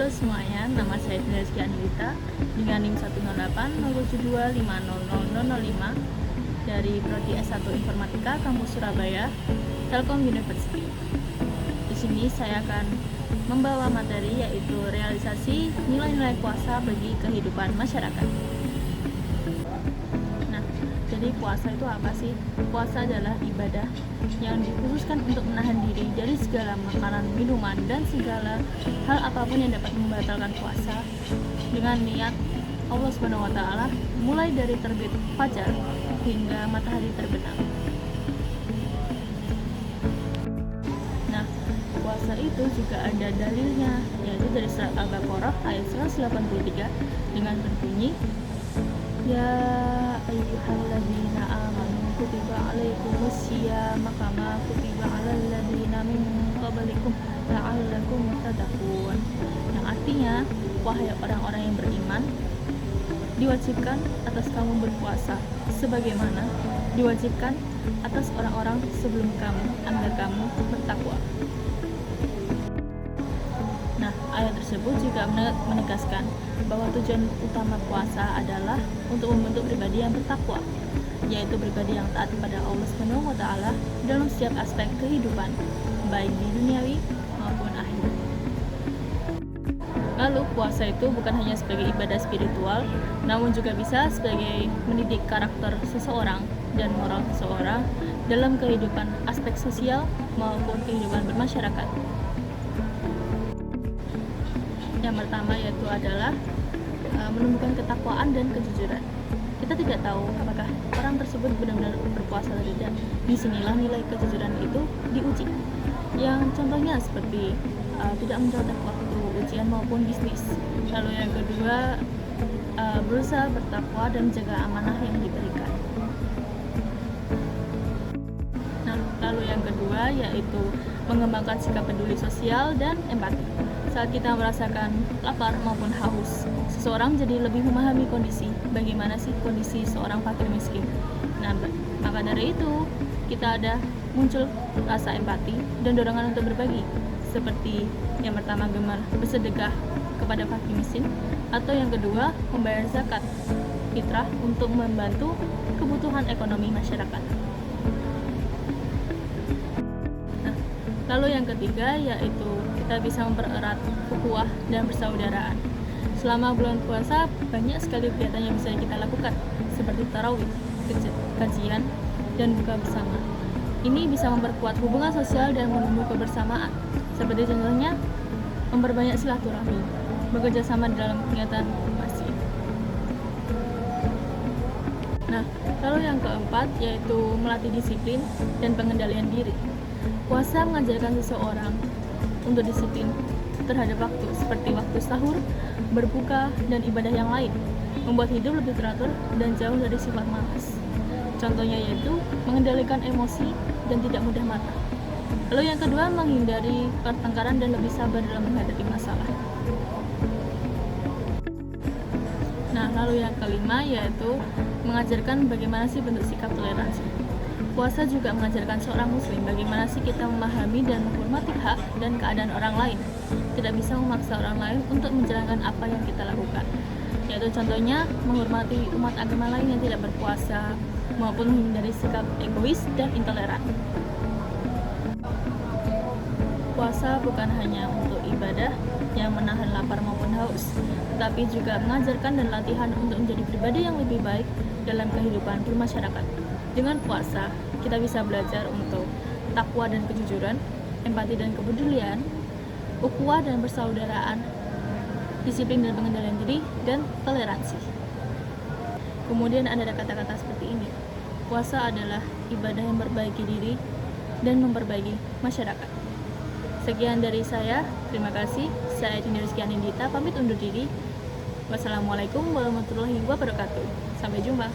Halo semuanya, nama saya Rizky Anilita dengan NIM 10807250005 dari Prodi S1 Informatika Kampus Surabaya, Telkom University. Di sini saya akan membawa materi yaitu realisasi nilai-nilai puasa bagi kehidupan masyarakat. Nah, jadi puasa itu apa sih? Puasa adalah ibadah yang dikhususkan untuk menahan diri dari segala makanan, minuman, dan segala hal apapun yang dapat membatalkan puasa dengan niat Allah Subhanahu wa taala mulai dari terbit fajar hingga matahari terbenam. Nah, puasa itu juga ada dalilnya, yaitu dari surat Al-Baqarah ayat 183 dengan berbunyi, Ya ayyuhalladzina amanu kutiba alaikumussyiyam kama kutiba alal ladzina min qablikum la'allakum tattaqun. Yang artinya, wahai orang-orang yang beriman, diwajibkan atas kamu berpuasa sebagaimana diwajibkan atas orang-orang sebelum kamu agar kamu bertakwa. Nah, ayat tersebut juga menegaskan bahwa tujuan utama puasa adalah untuk membentuk pribadi yang bertakwa, yaitu pribadi yang taat kepada Allah Subhanahu wa taala dalam setiap aspek kehidupan, baik di duniawi maupun akhirat. Lalu puasa itu bukan hanya sebagai ibadah spiritual, namun juga bisa sebagai mendidik karakter seseorang dan moral seseorang dalam kehidupan aspek sosial maupun kehidupan bermasyarakat. Yang pertama yaitu adalah menumbuhkan ketakwaan dan kejujuran. Kita tidak tahu apakah orang tersebut benar-benar berpuasa atau tidak. Disinilah nilai kejujuran itu diuji. Yang contohnya seperti tidak mencolek waktu ujian maupun bisnis. Lalu yang kedua, berusaha bertakwa dan menjaga amanah yang diberikan. Nah, lalu yang kedua yaitu mengembangkan sikap peduli sosial dan empati. Saat kita merasakan lapar maupun haus, seseorang jadi lebih memahami bagaimana sih kondisi seorang fakir miskin. Nah, maka dari itu kita ada muncul rasa empati dan dorongan untuk berbagi, seperti yang pertama gemar bersedekah kepada fakir miskin, atau yang kedua membayar zakat fitrah untuk membantu kebutuhan ekonomi masyarakat. Lalu yang ketiga yaitu kita bisa mempererat ukhuwah dan persaudaraan. Selama bulan puasa banyak sekali kegiatan yang bisa kita lakukan seperti tarawih, kajian, dan buka bersama. Ini bisa memperkuat hubungan sosial dan menumbuh kebersamaan. Seperti contohnya memperbanyak silaturahmi, bekerja sama dalam kegiatan masjid. Nah, lalu yang keempat yaitu melatih disiplin dan pengendalian diri. Puasa mengajarkan seseorang untuk disiplin terhadap waktu, seperti waktu sahur, berbuka, dan ibadah yang lain, membuat hidup lebih teratur dan jauh dari sifat malas. Contohnya yaitu mengendalikan emosi dan tidak mudah marah. Lalu yang kedua, menghindari pertengkaran dan lebih sabar dalam menghadapi masalah. Nah, lalu yang kelima yaitu mengajarkan bagaimana sih bentuk sikap toleransi. Puasa juga mengajarkan seorang muslim bagaimana sih kita memahami dan menghormati hak dan keadaan orang lain. Tidak bisa memaksa orang lain untuk menjalankan apa yang kita lakukan. Yaitu contohnya menghormati umat agama lain yang tidak berpuasa maupun menghindari sikap egois dan intoleran. Puasa bukan hanya untuk ibadah yang menahan lapar maupun haus, tetapi juga mengajarkan dan latihan untuk menjadi pribadi yang lebih baik dalam kehidupan bermasyarakat. Dengan puasa, kita bisa belajar untuk takwa dan kejujuran, empati dan kepedulian, ukhuwah dan persaudaraan, disiplin dan pengendalian diri, dan toleransi. Kemudian ada kata-kata seperti ini. Puasa adalah ibadah yang memperbaiki diri dan memperbaiki masyarakat. Sekian dari saya, terima kasih. Saya Rizky Anindita, pamit undur diri. Wassalamualaikum warahmatullahi wabarakatuh. Sampai jumpa.